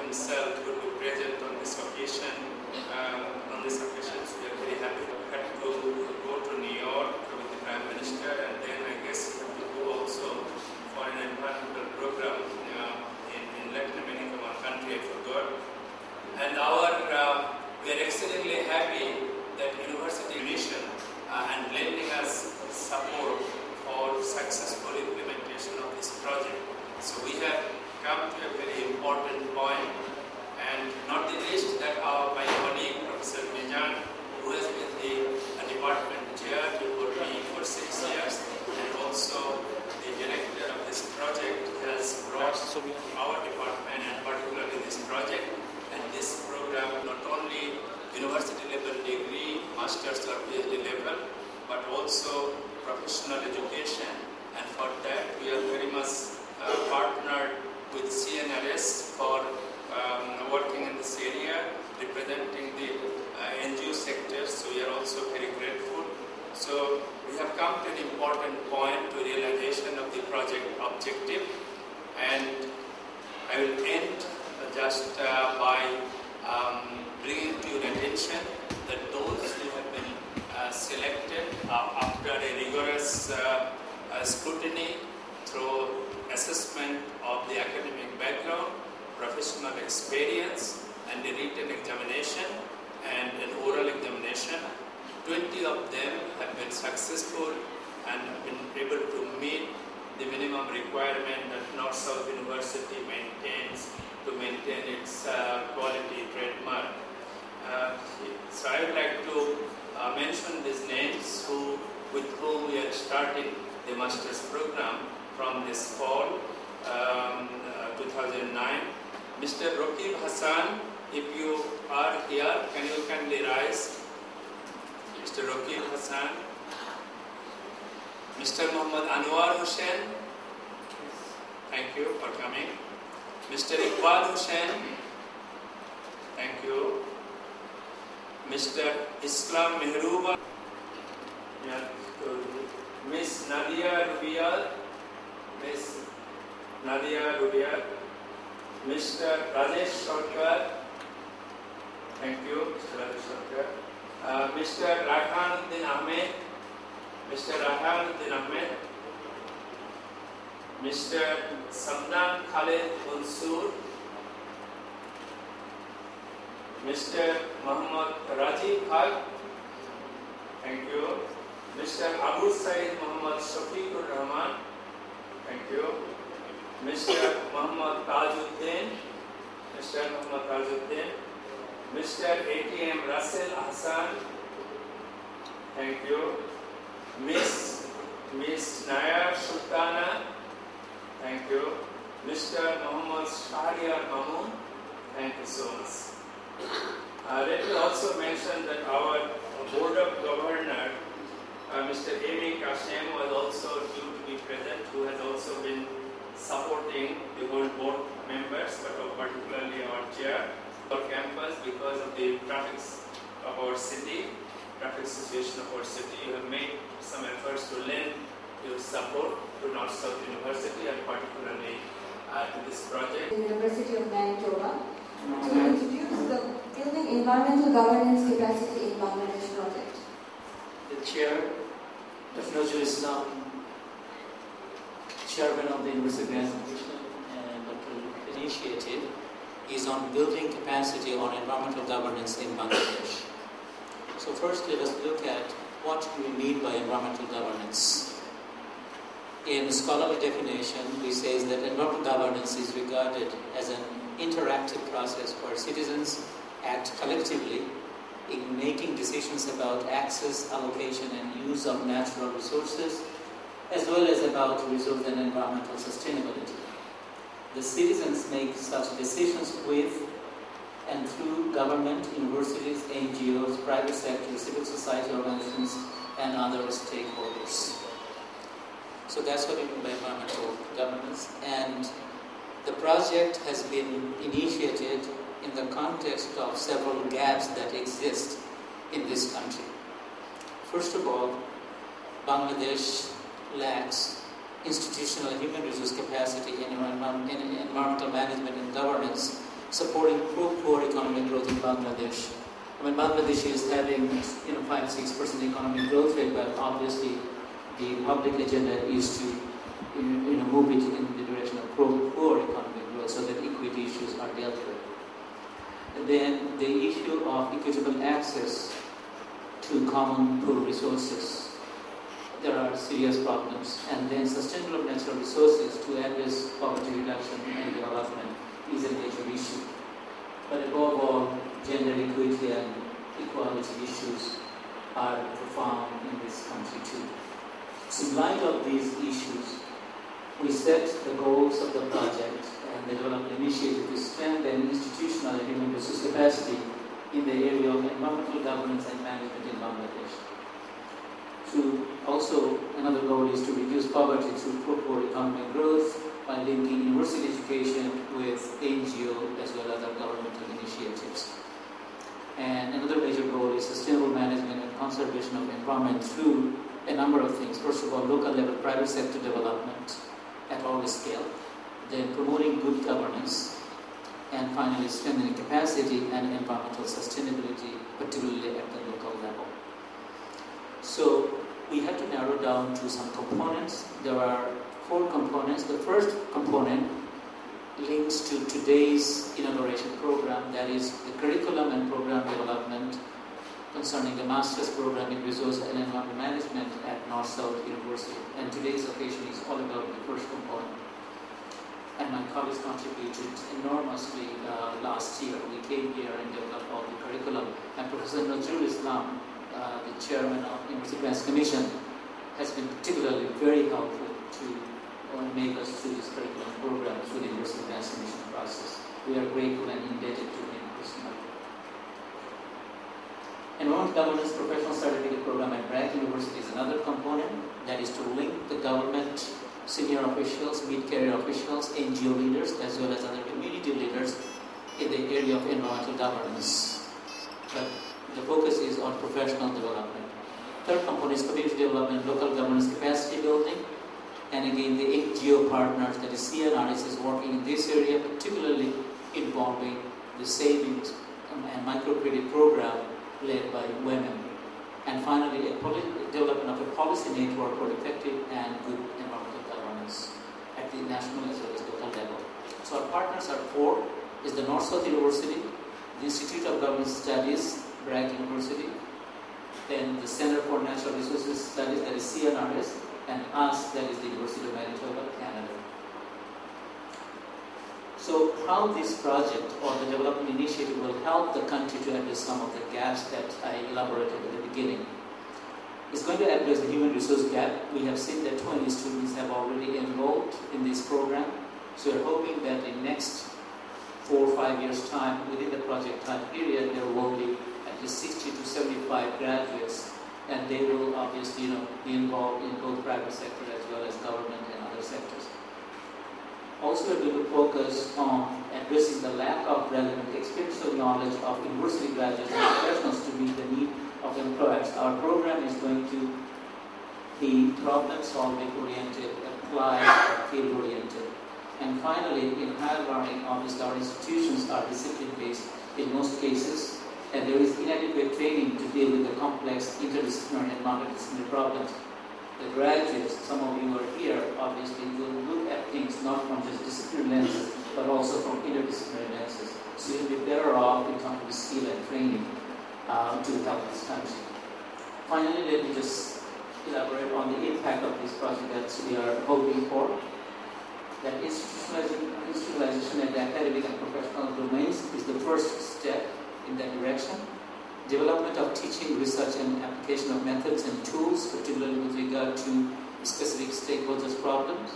himself could be present on this occasion. So we are very happy. We had to go to New York with the Prime Minister, and then I guess we have to go also for an environmental program in Latin America, one country I forgot. And we are exceedingly happy that University Mission and lending us support for successful implementation of this project. So we have come to a very important point, and not the least that my colleague Professor Mijan, who has been the department chair before me for 6 years, and also the director of this project, has brought our department and particularly this project and this program not only university level degree, master's or PhD level, but also professional education. And for that we are very much partnered with CNRS for working in this area, representing the NGO sector. So we are also very grateful. So we have come to an important point to realization of the project objective, and I will end just by bringing to your attention that those who have been selected after a rigorous scrutiny through assessment of the academic background, professional experience, and the written examination and an oral examination, 20 of them have been successful and have been able to meet the minimum requirement that North-South University maintains to maintain its quality trademark. So I would like to mention these names with whom we are starting the master's program from this fall 2009. Mr. Rakib Hassan, if you are here, can you kindly rise? Mr. Rakib Hassan. Mr. Muhammad Anwar Hussain, thank you for coming. Mr. Iqbal Hussain, thank you. Mr. Islam Mehruba, Miss Nadia Rubial, Mr. Rajesh Sarkar, thank you, Mr. Rajesh Sarkar. Mr. Rakhanuddin Ahmed, Mr. Samdan Khaled Mansur, Mr. Muhammad Rajiv Haq, thank you. Mr. Abu Said Muhammad Shafiqur Rahman, thank you. Mr. Muhammad Tajuddin, Mr. ATM Russell Hassan, thank you. Miss Nayar Sultana, thank you. Mr. Muhammad Shahriar Mamoon, thank you so much. Let me also mention that our Board of Governors, Mr. A.B. Kashem, was also due to be present, who has also been supporting the whole board members, but particularly our chair, our campus, because of the traffic of our city, traffic situation of our city. You have made some efforts to lend your support to North-South University and particularly to this project. The University of Manitoba to introduce the Building Environmental Governance Capacity in Bangladesh project. The chair, Nazrul Islam, chairman of the University Grants Commission, and the initiative is on building capacity on environmental governance in Bangladesh. So first, let us look at what we mean by environmental governance. In scholarly definition, we say that environmental governance is regarded as an interactive process where citizens act collectively in making decisions about access, allocation, and use of natural resources, as well as about resource and environmental sustainability. The citizens make such decisions with and through government, universities, NGOs, private sector, civil society organizations, and other stakeholders. So that's what we mean by environmental governance. And the project has been initiated in the context of several gaps that exist in this country. First of all, Bangladesh lacks institutional human resource capacity in environmental management and governance, so supporting pro-poor economic growth in Bangladesh. I mean, Bangladesh is having 5-6% economic growth rate, but obviously the public agenda is to move it in the direction of pro-poor economic growth so that equity issues are dealt with. And then the issue of equitable access to common pool resources. There are serious problems. And then sustainable natural resources to address poverty reduction and development is a major issue. But above all, gender equity and equality issues are profound in this country too. So in light of these issues, we set the goals of the project and the development initiative to strengthen institutional and human resource capacity in the area of environmental governance and management in Bangladesh. Also, another goal is to reduce poverty through pro-poor economic growth by linking university education with NGO as well as other governmental initiatives. And another major goal is sustainable management and conservation of environment through a number of things. First of all, local level private sector development at all scale, then promoting good governance, and finally strengthening capacity and environmental sustainability, particularly at the local level. So we had to narrow down to some components. There are 4 components. The first component links to today's inauguration program, that is the curriculum and program development concerning the master's program in resource and environment management at North-South University. And today's occasion is all about the first component. And my colleagues contributed enormously last year. We came here and developed all the curriculum. And Professor Nazrul Islam, the chairman of University Grants Commission, has been particularly very helpful to make us through this curriculum program through the University Grants Commission process. We are grateful and indebted to him personally. Environmental Governance Professional Certificate Program at BRAC University is another component, that is to link the government, senior officials, mid-career officials, NGO leaders, as well as other community leaders in the area of environmental governance. But the focus is on professional development. Third component is community development, local governance capacity building. And again, the NGO partners, that is CNRS, is working in this area, particularly involving the savings and microcredit program led by women. And finally, development of a policy network for effective and good environmental governance at the national as well as local level. So our partners are 4, is the North-South University, the Institute of Government Studies, BRAC University, then the Center for Natural Resources Studies, that is CNRS, and us, that is the University of Manitoba, Canada. So how this project or the development initiative will help the country to address some of the gaps that I elaborated at the beginning. It's going to address the human resource gap. We have seen that 20 students have already enrolled in this program. So we're hoping that in next 4 or 5 years' time, within the project time period, there will be at least 60 to 75 graduates, and they will obviously be involved in both private sector as well as government and other sectors. Also, we're going to focus on addressing the lack of relevant experiential knowledge of university graduates and professionals to meet the need of employers. Our program is going to be problem-solving oriented, applied, field-oriented. And finally, in higher learning, obviously our institutions are discipline-based in most cases, and there is inadequate training to deal with the complex interdisciplinary and multidisciplinary problems. The graduates, some of you are here, obviously will look at things not from just disciplinary lenses, but also from interdisciplinary lenses. So you'll be better off in terms of skill and training to help this country. Finally, let me just elaborate on the impact of this project that we are hoping for. That institutionalization at the academic and professional domains is the first step in that direction. Development of teaching, research, and application of methods and tools, particularly with regard to specific stakeholders' problems.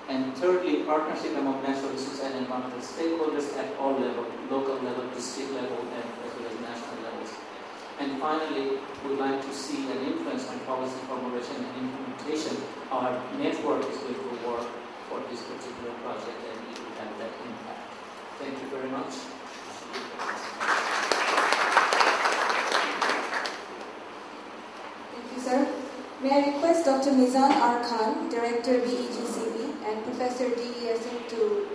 And thirdly, partnership among natural resources and environmental stakeholders at all levels, local level, district level, and as well as national levels. And finally, we would like to see an influence on policy formulation and implementation. Our network is going to work for this particular project, and it will have that impact. Thank you very much. Sir, may I request Dr. Mizan R. Khan, Director BEGCB, and Professor D. Yasin to